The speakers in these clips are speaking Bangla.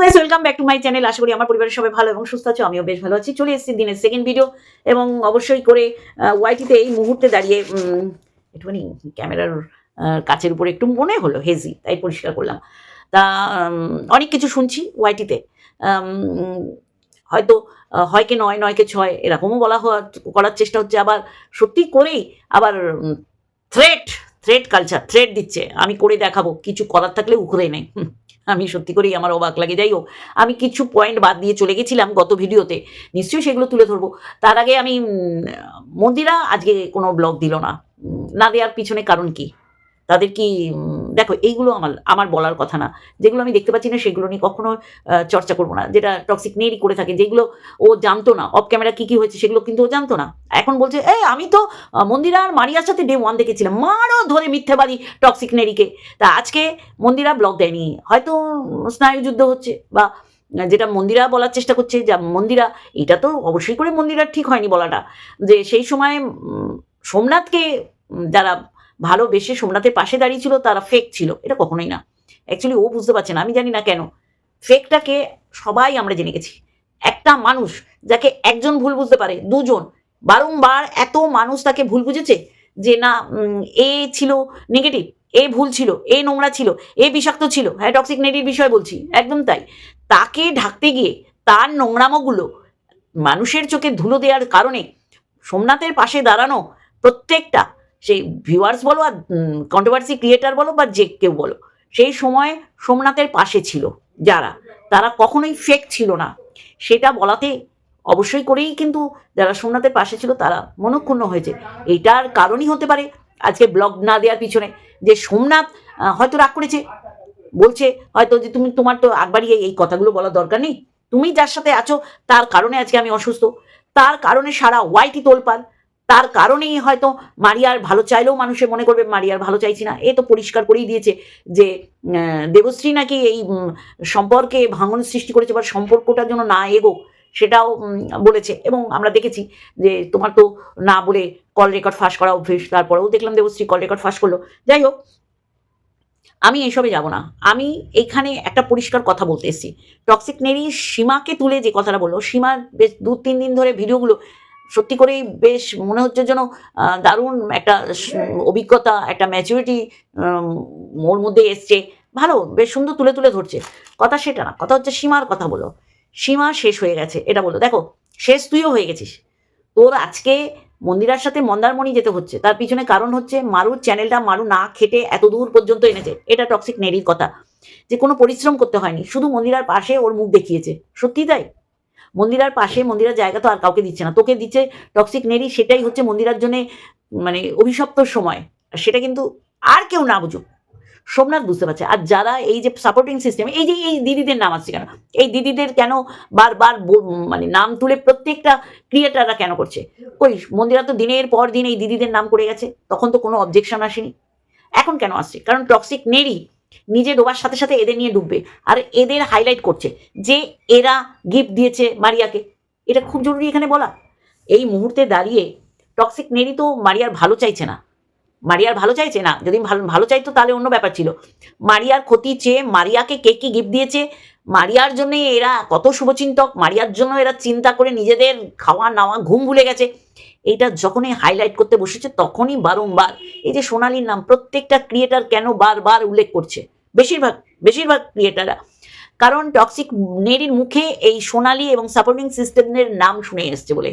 Guys welcome back to my channel. আশা করি আমার পরিবারের সবাই ভালো এবং সুস্থ আছো, আমিও বেশ ভালো আছি। চলে এসেছি দিনের সেকেন্ড ভিডিও এবং অবশ্যই করে ওয়াইটিতে এই মুহূর্তে দাঁড়িয়ে একটুখানি ক্যামেরার কাছের উপরে একটু মনে হলো হেজি, তাই পরিষ্কার করলাম। তা অনেক কিছু শুনছি ওয়াইটিতে, হয়তো হয়কে নয়, নয়কে ছয় এরকমও বলা করার চেষ্টা হচ্ছে, আবার সত্যি করেই আবার থ্রেট কালচার, থ্রেট দিচ্ছে আমি করে দেখাবো, কিছু করার থাকলে উখড়ে নেই। আমি সত্যি করেই আমার অবাক লাগে। যাই হোক, আমি কিছু পয়েন্ট বাদ দিয়ে চলে গেছিলাম গত ভিডিওতে, নিশ্চয়ই সেগুলো তুলে ধরবো। তার আগে আমি মন্দিরা আজকে কোনো ব্লগ দিল না, না দেওয়ার পিছনে কারণ কি? তাদের কি দেখো, এইগুলো আমার বলার কথা না। যেগুলো আমি দেখতে পাচ্ছি না সেগুলো নিয়ে কখনো চর্চা করবো না। যেটা টক্সিক নেরই করে থাকে, যেগুলো ও জানতো না, অফ ক্যামেরা কি হয়েছে সেগুলো কিন্তু ও জানতো না। এখন বলছে আমি তো মন্দিরা আর মারিয়ার সাথে ডে 1 দেখেছিলাম, মারও ধরে মিথ্যেবাদী টক্সিক নেরিকে। তা আজকে মন্দিরা ব্লগ দেয়নি, হয়তো স্নায়ুযুদ্ধ হচ্ছে, বা যেটা মন্দিরা বলার চেষ্টা করছে, যা মন্দিরা, এটা তো অবশ্যই করে মন্দিরার ঠিক হয়নি বলাটা, যে সেই সময় সোমনাথকে যারা ভালোবেসে সোমনাথের পাশে দাঁড়িয়েছিল তারা ফেক ছিল, এটা কখনোই না। অ্যাকচুয়ালি ও বুঝতে পারছে না, আমি জানি না কেন। ফেকটাকে সবাই আমরা জেনে গেছি। একটা মানুষ যাকে একজন ভুল বুঝতে পারে, দুজন বারংবার এত মানুষ তাকে ভুল বুঝেছে যে না, এ ছিল নেগেটিভ, এ ভুল ছিল, এ নোংরা ছিল, এ বিষাক্ত ছিল। হ্যাঁ, টক্সিক নেগেটিভ বিষয় বলছি, একদম তাই। তাকে ঢাকতে গিয়ে তার নোংরামোগুলো মানুষের চোখে ধুলো দেওয়ার কারণে সোমনাথের পাশে দাঁড়ানো প্রত্যেকটা, সেই ভিউয়ার্স বলো আর কন্ট্রোভার্সি ক্রিয়েটার বলো বা যে কেউ বলো, সেই সময় সোমনাথের পাশে ছিল যারা, তারা কখনোই ফেক ছিল না। সেটা বলাতে অবশ্যই করেই কিন্তু যারা সোমনাথের পাশে ছিল তারা মনক্ষুণ্ণ হয়েছে। এটার কারণই হতে পারে আজকে ব্লগ না দেওয়ার পিছনে, যে সোমনাথ হয়তো রাগ করেছে, বলছে হয়তো যে তুমি, তোমার তো একবারই এই কথাগুলো বলার দরকার নেই, তুমি যার সাথে আছো তার কারণে আজকে আমি অসুস্থ, তার কারণে সারা ওয়াইটি তোলপাড়, তার কারণেই হয়তো মারিয়ার ভালো চাইলেও মানুষে মনে করবে মারিয়ার ভালো চাইছি না। এ তো পরিষ্কার করেই দিয়েছে যে দেবশ্রী নাকি এই সম্পর্কে ভাঙন সৃষ্টি করেছে, বা সম্পর্কটার জন্য না এগো সেটাও বলেছে। এবং আমরা দেখেছি যে তোমার তো না বলে কল রেকর্ড ফাঁস করা অভ্যেস, তারপরেও দেখলাম দেবশ্রী কল রেকর্ড ফাঁস করলো। যাই হোক, আমি এইসবে যাব না। আমি এখানে একটা পরিষ্কার কথা বলতে এসেছি। টক্সিক নেরি সীমাকে তুলে যে কথাটা বললো, সীমার বেশ 2-3 দিন ধরে ভিডিওগুলো সত্যি করেই বেশ মনে হচ্ছে যেন দারুণ একটা অভিজ্ঞতা, একটা ম্যাচুরিটি ওর মধ্যে এসছে। ভালো, বেশ সুন্দর তুলে তুলে ধরছে। কথা সেটা না, কথা হচ্ছে সীমার কথা বলো। সীমা শেষ হয়ে গেছে এটা বলো। দেখো, শেষ তুইও হয়ে গেছিস। তোর আজকে মন্দিরার সাথে মন্দারমণি যেতে হচ্ছে, তার পিছনে কারণ হচ্ছে মারুর চ্যানেলটা মারু না খেটে এত দূর পর্যন্ত এনেছে। এটা টক্সিক নেরির কথা, যে কোনো পরিশ্রম করতে হয়নি, শুধু মন্দিরার পাশে ওর মুখ দেখিয়েছে। সত্যি তাই, মন্দিরার পাশে, মন্দিরার জায়গা তো আর কাউকে দিচ্ছে না, তোকে দিচ্ছে টক্সিক নেরি। সেটাই হচ্ছে মন্দিরার জন্য মানে অভিশপ্ত সময়। সেটা কিন্তু আর কেউ না বুঝুক, সোমনাথ বুঝতে পারছে। আর যারা এই যে সাপোর্টিং সিস্টেম, এই যে এই দিদিদের নাম আসছে কেন, এই দিদিদের কেন বারবার মানে নাম তুলে প্রত্যেকটা ক্রিয়েটাররা কেন করছে? কই, মন্দিরা তো দিনের পর দিন এই দিদিদের নাম করে গেছে, তখন তো কোনো অবজেকশন আসেনি। এখন কেন আসছে? কারণ টক্সিক নেরি নিজে ডোবার সাথে সাথে এদের নিয়ে ডুববে, আর এদের হাইলাইট করছে যে এরা গিফট দিয়েছে মারিয়াকে। এটা খুব জরুরি এখানে বলা। এই মুহূর্তে দাঁড়িয়ে টক্সিক নেরি তো মারিয়ার ভালো চাইছে না, মারিয়ার ভালো চাইছে না। যদি ভালো চাইতো তাহলে অন্য ব্যাপার ছিল। মারিয়ার ক্ষতি চেয়ে মারিয়াকে কে কি গিফট দিয়েছে, মারিয়ার জন্য এরা কত শুভচিন্তক, মারিয়ার জন্য এরা চিন্তা করে নিজেদের খাওয়া নাওয়া ঘুম ভুলে গেছে। এইটা যখনই হাইলাইট করতে বসেছে তখনই বারংবার এই যে সোনালির নাম প্রত্যেকটা ক্রিয়েটার কেন বারবার উল্লেখ করছে, বেশিরভাগ ক্রিয়েটাররা, কারণ টক্সিক নেরির মুখে এই সোনালি এবং সাপোর্টিং সিস্টেমের নাম শুনে এসছে বলে।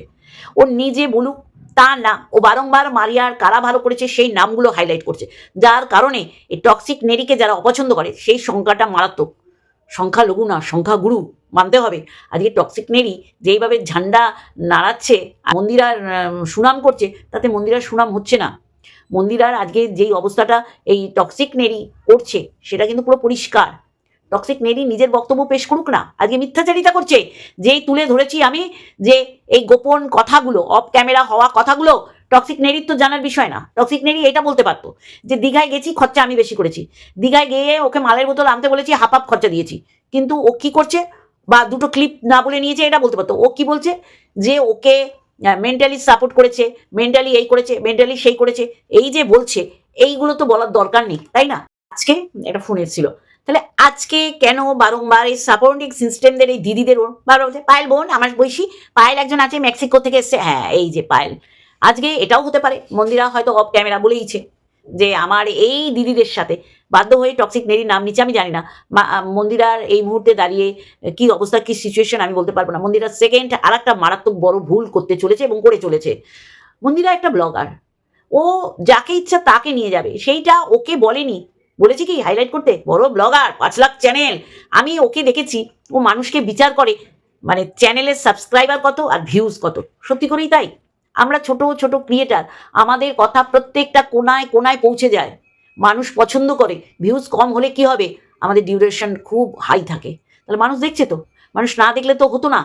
ও নিজে বলুক তা না, ও বারংবার মারিয়ার কারা ভালো করেছে সেই নামগুলো হাইলাইট করছে, যার কারণে এই টক্সিক নেরিকে যারা অপছন্দ করে সেই সংখ্যাটা মারাত্মক। সংখ্যালঘু না, সংখ্যাগুরু মানতে হবে। আজকে টক্সিক নেরি যেইভাবে ঝান্ডা নাড়াচ্ছে, মন্দিরার সুনাম করছে, তাতে মন্দিরার সুনাম হচ্ছে না। মন্দিরার আজকে যেই অবস্থাটা এই টক্সিক নেরি করছে সেটা কিন্তু পুরো পরিষ্কার। টক্সিক নেরি নিজের বক্তব্য পেশ করুক না, আজকে মিথ্যাচারিতা করছে। যেই তুলে ধরেছি আমি যে এই গোপন কথাগুলো, অফ ক্যামেরা হওয়া কথাগুলো টক্সিক নেরির তো জানার বিষয় না। টক্সিক নেরি এটা বলতে পারতো যে দীঘায় গেছি, খরচা আমি বেশি করেছি, দীঘায় গিয়ে ওকে মালের বোতল আনতে বলেছি, হাফ খরচা দিয়েছি। কিন্তু ও কি করছে, বা দুটো ক্লিপ না বলে নিয়েছে, এটা বলতে পারতো। ও কি বলছে, যে ওকে মেন্টালি সাপোর্ট করেছে, মেন্টালি এই করেছে, মেন্টালি সেই করেছে, এই যে বলছে, এইগুলো তো বলার দরকার নেই, তাই না? আজকে একটা ফোন এসেছিল, তাহলে আজকে কেন বারংবার এই সাপোর্টিং সিস্টেমদের এই দিদিদের বারবার বলছে পায়েল বোন আমার বৈশী, পায়েল একজন আছে মেক্সিকো থেকে এসছে, হ্যাঁ এই যে পায়েল। আজকে এটাও হতে পারে মন্দিরা হয়তো অফ ক্যামেরা বলেইছে যে আমার এই দিদিদের সাথে বাধ্য হয়ে টক্সিক নেরির নাম নিচ্ছে, আমি জানি না মন্দিরার এই মুহূর্তে দাঁড়িয়ে কি অবস্থা কি সিচুয়েশন আমি বলতে পারবো না। মন্দিরা সেকেন্ড আর একটা মারাত্মক বড় ভুল করতে চলেছে এবং করে চলেছে। মন্দিরা একটা ব্লগার, ও যাকে ইচ্ছা তাকে নিয়ে যাবে, সেইটা ওকে বলেনি, বলেছে কি হাইলাইট করতে বড় ব্লগার 5 লাখ চ্যানেল। আমি ওকে দেখেছি ও মানুষকে বিচার করে মানে চ্যানেলের সাবস্ক্রাইবার কত আর ভিউজ কত, সত্যি করেই তাই। আমরা ছোট ছোট ক্রিয়েটার, আমাদের কথা প্রত্যেকটা কোনায় কোনায় পৌঁছে যায়, মানুষ পছন্দ করে। ভিউজ কম হলে কি হবে, আমাদের ডিউরেশন খুব হাই থাকে, তাহলে মানুষ দেখছে তো, মানুষ না দেখলে তো হতো না।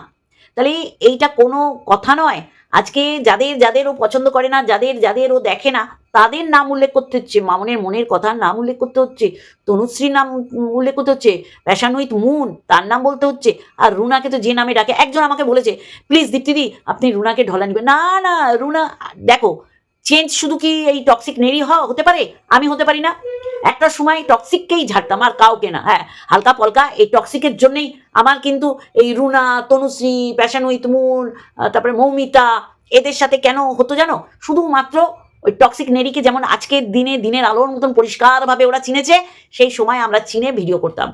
তাহলে এইটা কোনো কথা নয়। আজকে যাদের যাদের ও পছন্দ করে না, যাদের যাদের ও দেখে না, তাদের নাম উল্লেখ করতে হচ্ছে, মামনের মনের কথার নাম উল্লেখ করতে হচ্ছে, তনুশ্রীর নাম উল্লেখ করতে হচ্ছে, প্যাশন উইথ মুন তার নাম বলতে হচ্ছে, আর রুনাকে তো যে নামে ডাকে। একজন আমাকে বলেছে প্লিজ দীপ্তিদি আপনি রুনাকে ঢলা নিবেন না। না রুনা দেখো, চেঞ্জ শুধু কি এই টক্সিক নেরি হতে পারে, আমি হতে পারি না? একটা সময় টক্সিককেই ঝাড়তাম আর কাউকে না। হ্যাঁ হালকা পলকা এই টক্সিকের জন্যই আমার কিন্তু এই Runa, Tanushree, passion with moon, তারপরে মৌমিতা, এদের সাথে কেন হতো জানো? শুধুমাত্র ওই টক্সিক নেরিকে যেমন আজকের দিনে দিনের আলোর মতন পরিষ্কারভাবে ওরা চিনেছে, সেই সময় আমরা চিনে ভিডিও করতাম।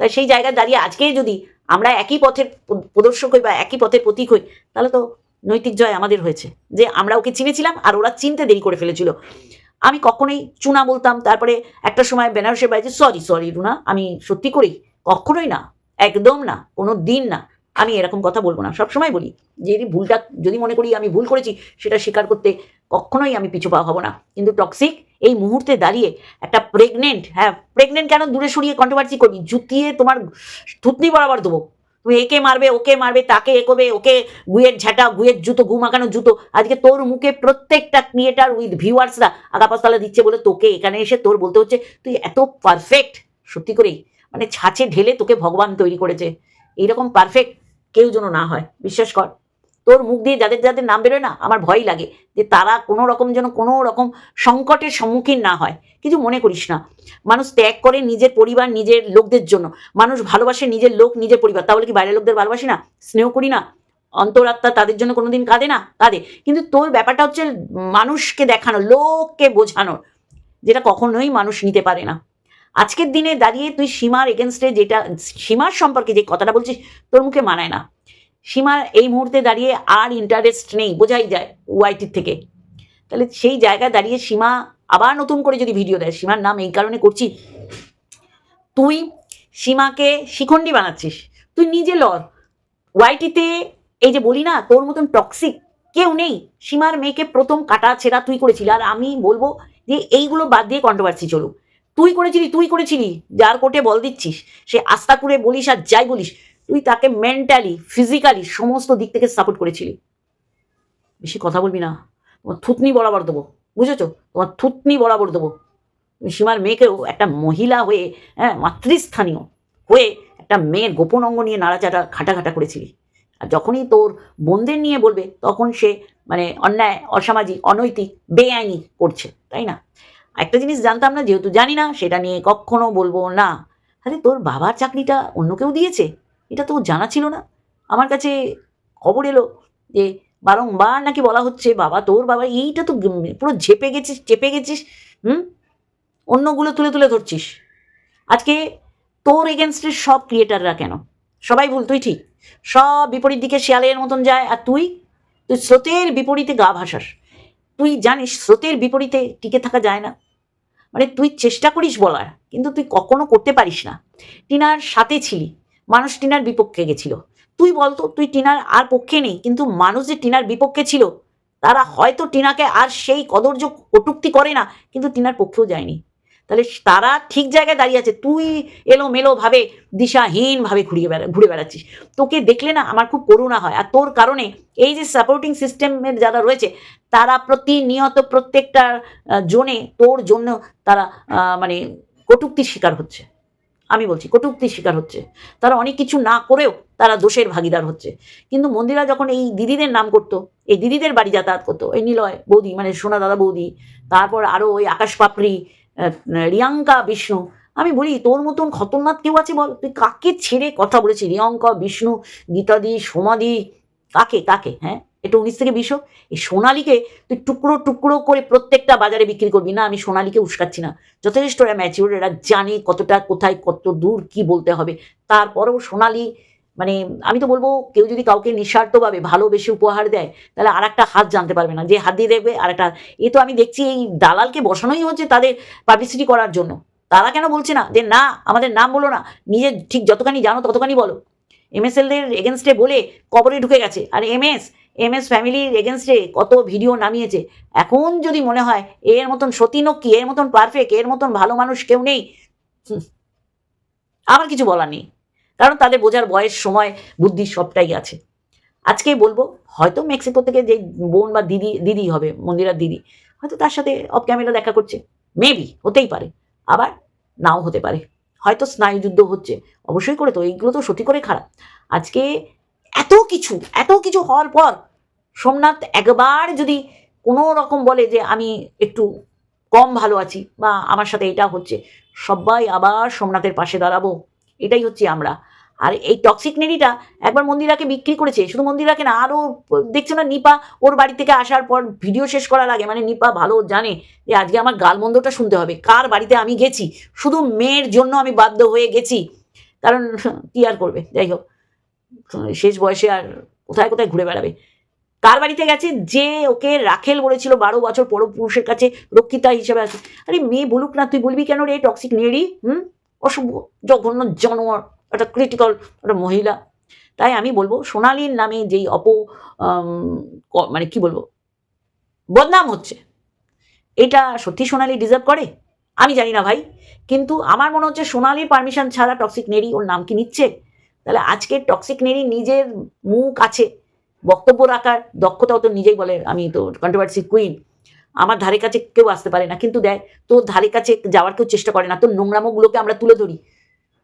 তাই সেই জায়গায় দাঁড়িয়ে আজকে যদি আমরা একই পথের প্রদর্শক হই বা একই পথের প্রতীক হই, তাহলে তো নৈতিক জয় আমাদের হয়েছে যে আমরা ওকে চিনেছিলাম আর ওরা চিনতে দেরি করে ফেলেছিল। আমি কখনোই চুনা বলতাম, তারপরে একটা সময় বেনারসের বাইরে সরি রুনা, আমি সত্যি করি, কখনোই না, একদম না, কোনো দিন না, আমি এরকম কথা বলবো না। সবসময় বলি যে ভুলটা যদি মনে করি আমি ভুল করেছি, সেটা স্বীকার করতে কখনোই আমি পিছু পা হব না। কিন্তু টক্সিক এই মুহূর্তে দাঁড়িয়ে একটা প্রেগনেন্ট, হ্যাঁ প্রেগনেন্ট কেন দূরে সরিয়ে কন্ট্রোভার্সি করবি, জুতিয়ে তোমার থুতনি বরাবর দেবো। তুমি একে মারবে, ওকে মারবে, তাকে এ করবে, ওকে গুয়ের ঝাঁটা, গুয়ের জুতো, গু মাখানো জুতো। আজকে তোর মুখে প্রত্যেকটা ক্রিয়েটার উইথ ভিউয়ার্সরা আগাপাশতলা দিচ্ছে বলে তোকে এখানে এসে তোর বলতে হচ্ছে তুই এত পারফেক্ট। সত্যি করেই মানে ছাঁচে ঢেলে তোকে ভগবান তৈরি করেছে, এইরকম পারফেক্ট কেউ যেন না হয়, বিশ্বাস কর। তোর মুখ দিয়ে যাদের যাদের নাম বেরোয় না, আমার ভয় লাগে যে তারা কোনো রকম যেন কোনো রকম সংকটের সম্মুখীন না হয়। কিছু মনে করিস না, মানুষ ত্যাগ করে নিজের পরিবার নিজের লোকদের জন্য, মানুষ ভালোবাসে নিজের লোক নিজের পরিবার, তাহলে কি বাইরের লোকদের ভালোবাসি না, স্নেহ করি না, অন্তরাত্মা তাদের জন্য কোনোদিন কাঁদে না? কাঁদে। কিন্তু তোর ব্যাপারটা হচ্ছে মানুষকে দেখানো, লোককে বোঝানোর, যেটা কখনোই মানুষ নিতে পারে না। আজকের দিনে দাঁড়িয়ে তুই সীমার এগেনস্টে যেটা, সীমার সম্পর্কে যে কথাটা বলছিস তোর মুখে মানায় না। সীমার এই মুহূর্তে দাঁড়িয়ে আর ইন্টারেস্ট নেই, বোঝাই যায় ওয়াইটির থেকে। তাহলে সেই জায়গায় দাঁড়িয়ে সীমা আবার নতুন করে যদি ভিডিও দেয়, সীমার নাম এই কারণে করছি, তুই সীমাকে শিখণ্ডী বানাচ্ছিস, তুই নিজে লড়। ওয়াইটিতে এই যে বলি না তোর মতন টক্সিক কেউ নেই। সীমার মেয়েকে প্রথম কাটা ছেঁড়া তুই করেছিলি, আর আমি বলবো যে এইগুলো বাদ দিয়ে কন্ট্রোভার্সি চলুক। তুই করেছিলি, যার কোর্টে বল দিচ্ছিস, সে আস্থা করে বলিস আর যাই বলিস, তুই তাকে মেন্টালি ফিজিক্যালি সমস্ত দিক থেকে সাপোর্ট করেছিলি। বেশি কথা বলবি না, তোমার থুতনি বরাবর দেবো, বুঝেছো? তোমার থুতনি বরাবর দেবো। তুমি সীমার মেয়েকেও একটা মহিলা হয়ে, হ্যাঁ মাতৃস্থানীয় হয়ে একটা মেয়ের গোপন অঙ্গ নিয়ে নাড়াচাড়া ঘাটাঘাটা করেছিলি। আর যখনই তোর বোনদের নিয়ে বলবে তখন সে মানে অন্যায়, অসামাজিক, অনৈতিক, বেআইনি করছে, তাই না? একটা জিনিস জানতাম না, যেহেতু জানি না সেটা নিয়ে কখনো বলবো না। আরে তোর বাবার চাকরিটা অন্য কেউ দিয়েছে, এটা তো জানা ছিল না। আমার কাছে খবর এলো যে বারংবার নাকি বলা হচ্ছে বাবা, তোর বাবা, এইটা তো পুরো চেপে গেছিস। অন্যগুলো তুলে তুলে ধরছিস। আজকে তোর এগেনস্টের সব ক্রিয়েটাররা কেন, সবাই ভুল, তুই ঠিক। সব বিপরীত দিকে শেয়ালের মতন যায়, আর তুই স্রোতের বিপরীতে গা ভাসাস। তুই জানিস স্রোতের বিপরীতে টিকে থাকা যায় না, মানে তুই চেষ্টা করিস বলার, কিন্তু তুই কখনো করতে পারিস না। টিনার সাথে ছিলি, মানুষ টিনার বিপক্ষে গেছিল। তুই বলতো তুই টিনার আর পক্ষে নেই, কিন্তু মানুষ যে টিনার বিপক্ষে ছিল তারা হয়তো টিনাকে আর সেই কদর্য কটূক্তি করে না, কিন্তু টিনার পক্ষেও যায়নি। তাহলে তারা ঠিক জায়গায় দাঁড়িয়ে আছে, তুই এলোমেলো ভাবে দিশাহীন ভাবে ঘুরে বেড়াচ্ছিস। তোকে দেখলে না আমার খুব করুণা হয়। আর তোর কারণে এই যে সাপোর্টিং সিস্টেমের যারা রয়েছে তারা প্রতিনিয়ত প্রত্যেকটা জোনে তোর জন্য তারা মানে কটূক্তির শিকার হচ্ছে। আমি বলছি কটূক্তির শিকার হচ্ছে। তারা অনেক কিছু না করেও তারা দোষের ভাগিদার হচ্ছে। কিন্তু মন্দিরা যখন এই দিদিদের নাম করতো, এই দিদিদের বাড়ি যাতায়াত করতো, এই নিলয় বৌদি মানে সোনা দাদা বৌদি, তারপর আরও ওই আকাশ পাপড়ি, রিয়াঙ্কা বিষ্ণু, আমি বলি তোর মতন খতরনাক কেউ আছে বল? তুই কাকে ছেড়ে কথা বলেছি? রিয়ঙ্কা, বিষ্ণু, গীতাদি, সোমাদি, কাকে কাকে? হ্যাঁ, এটা 19 থেকে 20 হোক। এই সোনালীকে তুই টুকরো টুকরো করে প্রত্যেকটা বাজারে বিক্রি করবি না। আমি সোনালীকে উস্কাচ্ছি না, যথেষ্ট এরা ম্যাচিউর, এরা জানে কতটা কোথায় কত দূর কি বলতে হবে। তারপরেও সোনালী মানে আমি তো বলবো কেউ যদি কাউকে নিঃস্বার্থভাবে ভালোবেসে উপহার দেয় তাহলে আর একটা হাত জানতে পারবে না, যে হাত দিয়ে দেবে আর একটা। এ তো আমি দেখছি এই দালালকে বসানোই হচ্ছে তাদের পাবলিসিটি করার জন্য। তারা কেন বলছে না যে না আমাদের নাম বলো না, নিজে ঠিক যতখানি জানো ততখানি বলো। এমএসএলদের এগেনস্টে বলে কবরে ঢুকে গেছে, আর এমএস ফ্যামিলির এগেনস্টে কত ভিডিও নামিয়েছে। এখন যদি মনে হয় এর মতন সতীনক্ষী, এর মতন পারফেক্ট, এর মতন ভালো মানুষ কেউ নেই, আমার কিছু বলার নেই, কারণ তাদের বোঝার বয়স, সময়, বুদ্ধি সবটাই আছে। আজকে বলবো হয়তো মেক্সিকো থেকে যে বোন বা দিদি হবে, মন্দিরার দিদি, হয়তো তার সাথে অফ ক্যামেরা দেখা করছে, মেবি, হতেই পারে, আবার নাও হতে পারে। হয়তো স্নায়ুযুদ্ধ হচ্ছে, অবশ্যই করে, তো এইগুলো তো সত্যি করে খারাপ। আজকে এত কিছু হওয়ার পর সোমনাথ একবার যদি কোনো রকম বলে যে আমি একটু কম ভালো আছি বা আমার সাথে এটা হচ্ছে, সবাই আবার সোমনাথের পাশে দাঁড়াবো, এটাই হচ্ছে আমরা। আর এই টক্সিক নেড়িটা একবার মন্দিরাকে বিক্রি করেছে, শুধু মন্দিরাকে না, আরও দেখছো না নিপা ওর বাড়ি থেকে আসার পর ভিডিও শেষ করার আগে, মানে নিপা ভালো জানে যে আজকে আমার গালমন্দটা শুনতে হবে, কার বাড়িতে আমি গেছি, শুধু মেয়ের জন্য আমি বাধ্য হয়ে গেছি, কারণ কি আর করবে, যাই হোক, শেষ বয়সে আর কোথায় কোথায় ঘুরে বেড়াবে। কার বাড়িতে গেছে, যে ওকে রাখেল বলেছিল 12 বছর পরপুরুষের কাছে রক্ষিতা হিসেবে আছে। আরে মেয়ে বলুক না, তুই বলবি কেন রে টক্সিক নেড়ি? অসভ্য, জঘন্য জানোয়ার, একটা ক্রিটিক্যাল একটা মহিলা। তাই আমি বলবো সোনালীর নামে যেই মানে কি বলবো, বদনাম হচ্ছে, এটা সত্যি সোনালী ডিজার্ভ করে? আমি জানি না ভাই, কিন্তু আমার মনে হচ্ছে সোনালীর পারমিশন ছাড়া টক্সিক নেড়ি ওর নাম কি নিচ্ছে? তাহলে আজকে টক্সিক নেড়ি নিজের মুখ আছে, বক্তব্য রাখার দক্ষতাও তো নিজেই বলে আমি তো কন্ট্রোভার্সি কুইন, আমার ধারে কাছে কেউ আসতে পারে না, কিন্তু দেখ তোর ধারে কাছে যাওয়ার কেউ চেষ্টা করে না, তোর নোংরামোগুলোকে আমরা তুলে ধরি,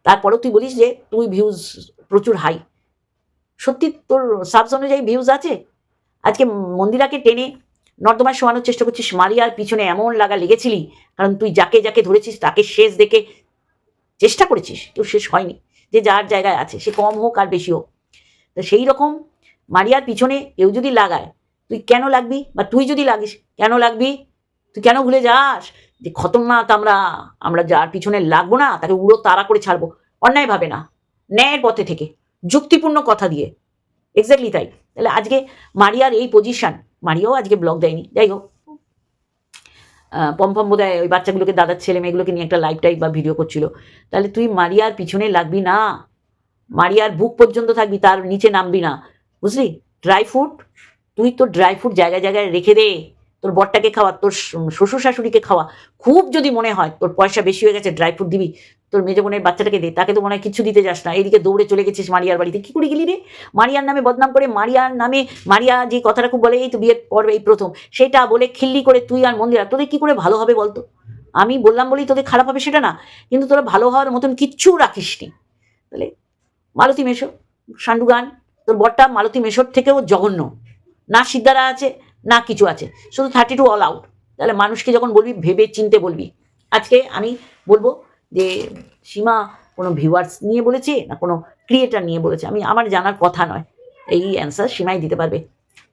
তারপরেও তুই বলিস যে তুই ভিউজ প্রচুর হাই। সত্যি তোর সাবস অনুযায়ী ভিউজ আছে? আজকে মন্দিরাকে টেনে নর্দমায় শোয়ানোর চেষ্টা করছিস, মারিয়ার পিছনে এমন লাগা লেগেছিলি, কারণ তুই যাকে যাকে ধরেছিস তাকে শেষ দেখে চেষ্টা করেছিস, কেউ শেষ হয়নি, যে যার জায়গায় আছে সে কম হোক আর বেশি হোক। তো সেই রকম মারিয়ার পিছনে কেউ যদি লাগায় তুই কেন লাগবি, বা তুই যদি লাগিস কেন লাগবি? তুই কেন ভুলে যাস যে খতরনাক আমরা যার পিছনে লাগবো না তাকে উড়ো তাড়া করে ছাড়বো, অন্যায়ভাবে না, ন্যায়ের পথে থেকে, যুক্তিপূর্ণ কথা দিয়ে। এক্স্যাক্টলি তাই। তাহলে আজকে মারিয়ার এই পজিশন, মারিয়াও আজকে ব্লগ দেয়নি, যাই হোক, পম্পম বোধহয় ওই বাচ্চাগুলোকে, দাদার ছেলে মেয়েগুলোকে নিয়ে একটা লাইভ টাইপ বা ভিডিও করছিল। তাহলে তুই মারিয়ার পিছনে লাগবি না, মারিয়ার বুক পর্যন্ত থাকবি, তার নিচে নামবি না, বুঝলি? ড্রাই ফ্রুট, তুই তোর ড্রাই ফ্রুট জায়গায় জায়গায় রেখে দে, তোর বরটাকে খাওয়া, তোর শ্বশুর শাশুড়িকে খাওয়া, খুব যদি মনে হয় তোর পয়সা বেশি হয়ে গেছে ড্রাই ফ্রুট দিবি, তোর মেজো বোনের বাচ্চাটাকে দে, তাকে তো মনে হয় কিছু দিতে যাস না, এইদিকে দৌড়ে চলে গেছিস মারিয়ার বাড়িতে। কি করে গেলি রে? মারিয়ার নামে বদনাম করে, মারিয়ার নামে, মারিয়া যে কথাটা খুব বলে এই তো বিয়ের পর্বে এই প্রথম, সেটা বলে খিল্লি করে তুই আর মন্দিরা, তোদের কি করে ভালো হবে বলতো? আমি বললাম বলেই তোদের খারাপ হবে সেটা না, কিন্তু তোরা ভালো হওয়ার মতন কিচ্ছু রাখিসনি। তাহলে মালতী মেশো, সান্ডু গান, তোর বরটা মালতী মেশোর থেকেও জঘন্য, না সিদ্ধারা আছে না কিছু আছে, শুধু 32 অল আউট। তাহলে মানুষকে যখন বলবি ভেবে চিনতে বলবি। আজকে আমি বলবো যে সীমা কোনো ভিউয়ার্স নিয়ে বলেছে না কোনো ক্রিয়েটার নিয়ে বলেছে, আমার জানার কথা নয়, এই অ্যান্সার সীমাই দিতে পারবে।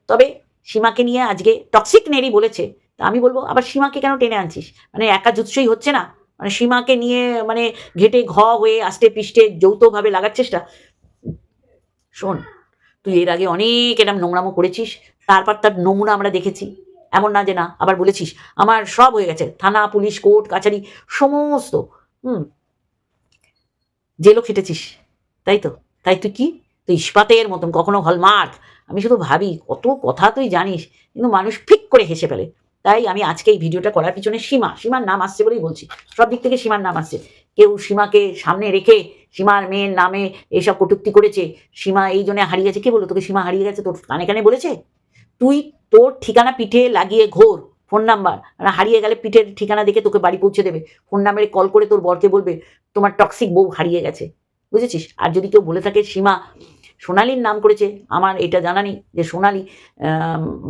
তবে সীমাকে নিয়ে আজকে টক্সিক নেরি বলেছে, তা আমি বলবো আবার সীমাকে কেন টেনে আনছিস? মানে একা জুৎসই হচ্ছে না, মানে সীমাকে নিয়ে মানে ঘেটে হয়ে আষ্টে পিষ্টে যৌথভাবে লাগার চেষ্টা। শোন, তুই এর আগে অনেক এরম নোংরামো করেছিস, তারপর তার নমুনা আমরা দেখেছি, এমন না যে না। আবার বলেছিস আমার সব হয়ে গেছে, থানা পুলিশ কোর্ট কাছারি সমস্ত, জেলও খেটেছিস, তাই তো? তাই তুই কি, তুই ইস্পাতের মতন, কখনো হলমার্ক। আমি শুধু ভাবি কত কথা তুই জানিস, কিন্তু মানুষ ফিক করে হেসে ফেলে। তাই আমি আজকে এই ভিডিওটা করার পিছনে সীমার নাম আসছে বলেই বলছি, সব দিক থেকে সীমার নাম আসছে। কেউ সীমাকে সামনে রেখে সীমার মেয়ের নামে এইসব কটূক্তি করেছে, সীমা এই জন্য হারিয়ে গেছে। কে বললো তোকে সীমা হারিয়ে গেছে? তোর কানে কানে বলেছে? তুই তোর ঠিকানা পিঠে লাগিয়ে ঘোর, ফোন নাম্বার, হারিয়ে গেলে পিঠের ঠিকানা দেখে তোকে বাড়ি পৌঁছে দেবে, ফোন নাম্বারে কল করে তোর বরকে বলবে তোমার টক্সিক বউ হারিয়ে গেছে, বুঝেছিস? আর যদি কেউ বলে থাকে সীমা সোনালীর নাম করেছে, আমার এটা জানা নেই যে সোনালী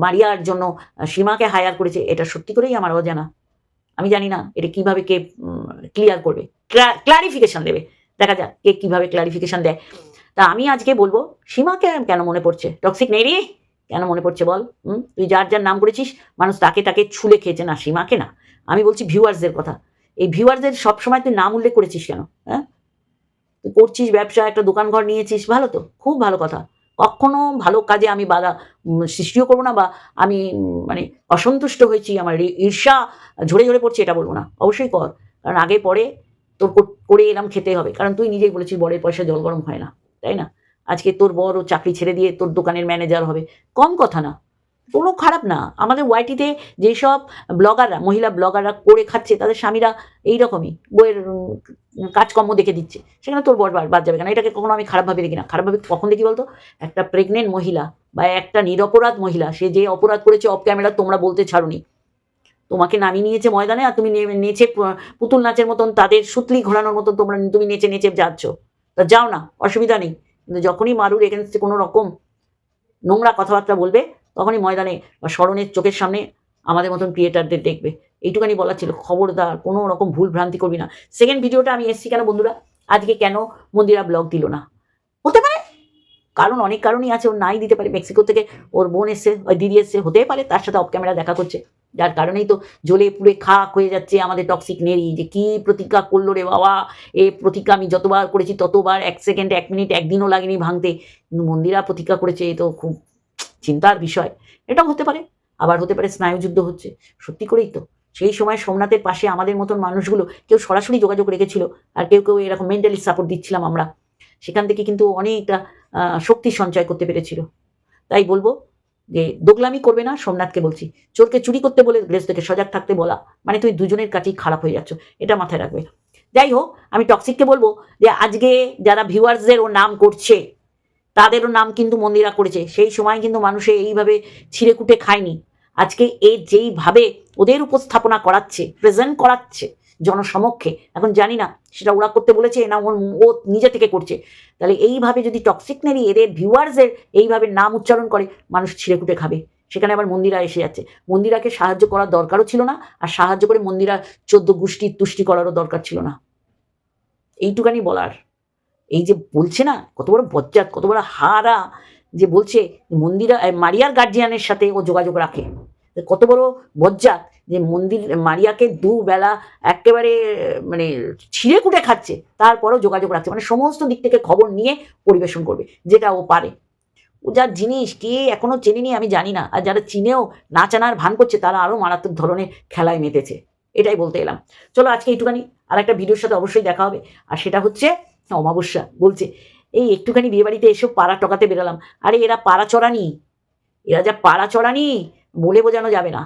মারিয়ার জন্য সীমাকে হায়ার করেছে, এটা সত্যি করেই আমার অজানা। আমি জানি না এটা কিভাবে কে ক্লিয়ার করবে, ক্লারিফিকেশন দেবে। দেখা যাক কে কিভাবে ক্লারিফিকেশন দেয়। তা আমি আজকে বলবো সীমাকে কেন মনে পড়ছে, টক্সিক নেই রে কেন মনে পড়ছে বল? তুই যার যার নাম করেছিস মানুষ তাকে তাকে ছুলে খেয়েছে, না সীমাকে না। আমি বলছি ভিউয়ার্সদের কথা। এই ভিউয়ার্সদের সবসময় তুই নাম উল্লেখ করেছিস কেন? হ্যাঁ, তুই করছিস ব্যবসা, একটা দোকান ঘর নিয়েছিস, ভালো তো, খুব ভালো কথা। কখনো ভালো কাজে আমি বাধা সৃষ্টিও করবো না, বা আমি মানে অসন্তুষ্ট হয়েছি, আমার ঈর্ষা ঝরে ঝরে পড়ছে এটা বলবো না। অবশ্যই কর, কারণ আগে পরে তোর করে এরম খেতে হবে। কারণ তুই নিজেই বলেছিস বরের পয়সা জল গরম হয় না, তাই না? আজকে তোর বর ও চাকরি ছেড়ে দিয়ে তোর দোকানের ম্যানেজার হবে, কম কথা না, কোনো খারাপ না। আমাদের ওয়াইটিতে যেসব ব্লগাররা, মহিলা ব্লগাররা করে খাচ্ছে, তাদের স্বামীরা এইরকমই বইয়ের কাজকর্ম দেখে দিচ্ছে, সেখানে তোর বর বাদ যাবে কেন? এটাকে কখনো আমি খারাপভাবে দেখি না। খারাপভাবে কখন দেখি বলতো? একটা প্রেগনেন্ট মহিলা বা একটা নিরপরাধ মহিলা, সে যে অপরাধ করেছে অফ ক্যামেরা তোমরা বলতে ছাড়ুনি, তোমাকে নামিয়ে নিয়েছে ময়দানে, আর তুমি নেচে পুতুল নাচের মতন তাদের সুতলি ঘোরানোর মতন তুমি নেচে নেচে যাচ্ছ। তা যাও না, অসুবিধা নেই, কিন্তু যখনই মারুর এগেনস্টে কোনো রকম নোংরা কথাবার্তা বলবে, তখনই ময়দানে বা স্মরণের চোখের সামনে আমাদের মতন ক্রিয়েটারদের দেখবে। এইটুখানি বলা ছিল, খবরদার কোনো রকম ভুল ভ্রান্তি করবি না। সেকেন্ড ভিডিওটা আমি এসছি কেন বন্ধুরা, আজকে কেন মন্দিরা ব্লগ দিল না? হতে পারে কারণ, অনেক কারণই আছে, ওর নাই দিতে পারে। মেক্সিকো থেকে ওর বোন এসছে, ওই দিদি এসছে, হতেই পারে তার সাথে অফ ক্যামেরা দেখা করছে, যার কারণেই তো জ্বলে পুড়ে খাক হয়ে যাচ্ছে আমাদের টক্সিক নেরি। যে কি প্রতিজ্ঞা করলো রে বাবা, এই প্রতিজ্ঞা আমি যতবার করেছি ততবার 1 সেকেন্ড 1 মিনিট একদিনও লাগেনি ভাঙতে, কিন্তু মন্দিরা প্রতিজ্ঞা করেছে, এই তো খুব চিন্তার বিষয়। এটাও হতে পারে, আবার হতে পারে স্নায়ুযুদ্ধ হচ্ছে। সত্যি করেই তো সেই সময় সোমনাথের পাশে আমাদের মতন মানুষগুলো কেউ সরাসরি যোগাযোগ রেখেছিল, আর কেউ কেউ এরকম মেন্টালি সাপোর্ট দিচ্ছিলাম আমরা, সেখান থেকে কিন্তু অনেকটা শক্তি সঞ্চয় করতে পেরেছিল। তাই বলবো যে দোগলামি করবে না, সোমনাথকে বলছি। চোরকে চুরি করতে বলে গৃহস্থকে সজাগ থাকতে বলা মানে তুমি দুজনের কাছেই খারাপ হয়ে যাচ্ছ, এটা মাথায় রাখবে। যাই হোক, আমি টক্সিককে বলবো যে আজকে যারা ভিউয়ার্সদের ও নাম করছে, তাদেরও নাম কিন্তু মন্দিরা করেছে। সেই সময় কিন্তু মানুষে এইভাবে ছিঁড়েকুটে খায়নি। আজকে এ যেইভাবে ওদের উপস্থাপনা করাচ্ছে, প্রেজেন্ট করাচ্ছে জনসমক্ষে, এখন জানি না সেটা ওরা করতে বলেছে না ও নিজে থেকে করছে। তাহলে এইভাবে যদি টক্সিক নেরি এদের ভিউয়ার্সের এইভাবে নাম উচ্চারণ করে, মানুষ ছিঁড়েকুটে খাবে। সেখানে আবার মন্দিরা এসে যাচ্ছে। মন্দিরাকে সাহায্য করার দরকারও ছিল না, আর সাহায্য করে মন্দিরা 14 গোষ্ঠীর তুষ্টি করারও দরকার ছিল না। এইটুকানি বলার। এই যে বলছে না কত বড় বজ্জাত, কত বড় হারা, যে বলছে মন্দিরা মারিয়ার গার্জিয়ানের সাথে ও যোগাযোগ রাখে, কত বড় বজ্জাত যে মারিয়াকে দুবেলা একেবারে মানে ছিঁড়ে কুটে খাচ্ছে, তারপরেও যোগাযোগ রাখছে, মানে সমস্ত দিক থেকে খবর নিয়ে পরিবেশন করবে, যেটা ও পারে। ও যার জিনিস কে এখনো চেনেনি আমি জানি না, আর যারা চিনেও না জানার ভান করছে তারা আরো মারাত্মক ধরনের খেলায় মেতেছে। এটাই বলতে এলাম। চলো আজকে একটুখানি আর একটা ভিডিওর সাথে অবশ্যই দেখা হবে, আর সেটা হচ্ছে অমাবস্যা। বলছে এই একটুখানি বিয়ে বাড়িতে এসব পাড়া টকাতে বেরোলাম। আরে এরা পাড়া চড়ানি, এরা যা পাড়া চড়ানি বলে বোঝানো যাবে না,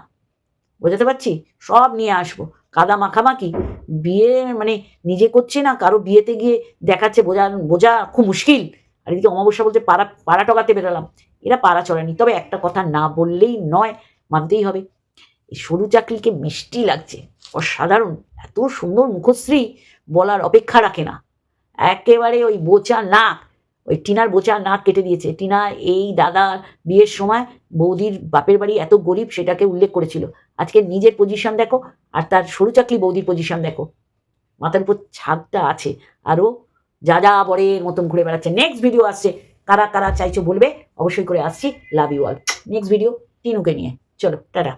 বোঝাতে পারছি? সব নিয়ে আসবো, কাদা মাখামাখি বিয়ে মানে নিজে করছে না, কারো বিয়েতে গিয়ে দেখাচ্ছে, বোঝা খুব মুশকিল। আর এদিকে অমাবস্যা বলছে পাড়া টকাতে বেরোলাম। এরা পাড়া চড়ানি। তবে একটা কথা না বললেই নয়, মানতেই হবে, এই সরু চাকরিকে মিষ্টি লাগছে, অসাধারণ, এত সুন্দর মুখশ্রী বলার অপেক্ষা রাখে না। একেবারে ওই বোচা নাক, ওই টিনার বোচা নাক কেটে দিয়েছে। টিনা এই দাদার বিয়ের সময় বৌদির বাপের বাড়ি এত গরিব সেটাকে উল্লেখ করেছিল। আজকে নিজের পজিশন দেখো, আর তার সরু চাকরি বৌদির পজিশন দেখো, মাথার উপর ছাদটা আছে, আরও যা যা বরের মতন ঘুরে বেড়াচ্ছে। নেক্সট ভিডিও আসছে, কারা কারা চাইছো বলবে, অবশ্যই করে আসছি। Love you all. Next video টিনুকে নিয়ে, চলো টাটা।